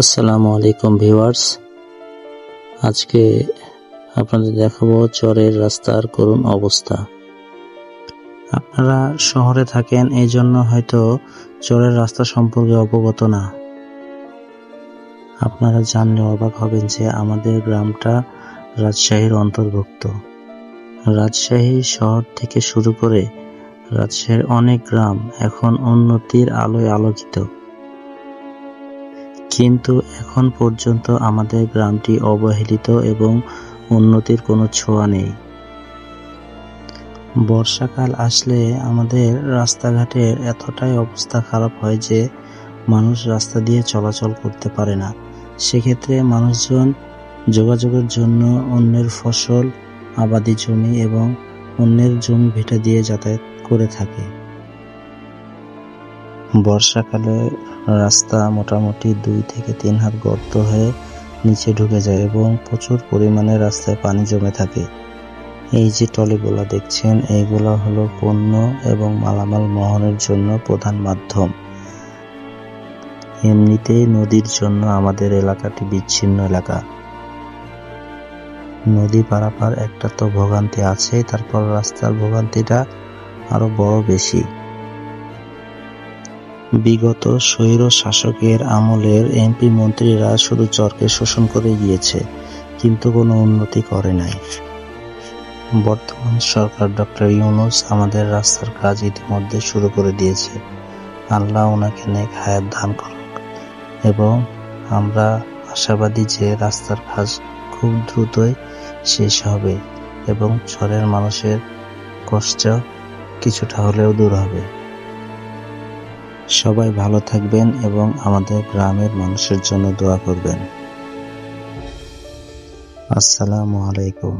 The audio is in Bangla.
আসসালামু আলাইকুম ভিউয়ার্স, আজকে আপনাদের দেখাবো চরের রাস্তার করুণ অবস্থা। আপনারা শহরে থাকেন, এই জন্য হয়তো চরের রাস্তা সম্পর্কে অবগত না। আপনারা জানলে অবাক হবেন যে আমাদের গ্রামটা রাজশাহীর অন্তর্ভুক্ত। রাজশাহী শহর থেকে শুরু করে রাজশাহীর অনেক গ্রাম এখন উন্নতির আলোয় আলোকিত, কিন্তু এখন পর্যন্ত আমাদের গ্রামটি অবহেলিত এবং উন্নতির কোনো ছোঁয়া নেই। বর্ষাকাল আসলে আমাদের রাস্তাঘাটের এতটাই অবস্থা খারাপ হয় যে মানুষ রাস্তা দিয়ে চলাচল করতে পারে না। সেক্ষেত্রে মানুষজন যোগাযোগের জন্য অন্যের ফসল, আবাদি জমি এবং অন্যের জমি ভিটা দিয়ে যাতায়াত করে থাকে। বর্ষাকালে রাস্তা মোটামুটি 2 থেকে 3 হাত গর্ত হয়ে নিচে ঢুকে যায় এবং প্রচুর পরিমাণে রাস্তায় পানি জমে থাকে। এই যে ট্রলিগুলো দেখছেন, এইগুলো হলো পণ্য এবং মালামাল বহনের জন্য প্রধান মাধ্যম। এমনিতেই নদীর জন্য আমাদের এলাকাটি বিচ্ছিন্ন এলাকা। নদী পারাপার একটা তো ভোগান্তি আছেই, তারপর রাস্তার ভোগান্তিটা আরো বড় বেশি। বিগত স্বৈর শাসকের আমলের এমপি মন্ত্রীরা শুধু চরকে শোষণ করে গিয়েছে, কিন্তু কোনো উন্নতি করে নাই। বর্তমান সরকার ডক্টর ইউনূস আমাদের রাস্তার কাজ ইতিমধ্যে শুরু করে দিয়েছে। আল্লাহ ওনাকে নেক হায়াত দান করুক এবং আমরা আশাবাদী যে রাস্তার কাজ খুব দ্রুতই শেষ হবে এবং চরের মানুষের কষ্ট কিছুটা হলেও দূর হবে। সবাই ভালো থাকবেন এবং আমাদের গ্রামের মানুষের জন্য দোয়া করবেন। আসসালামু আলাইকুম।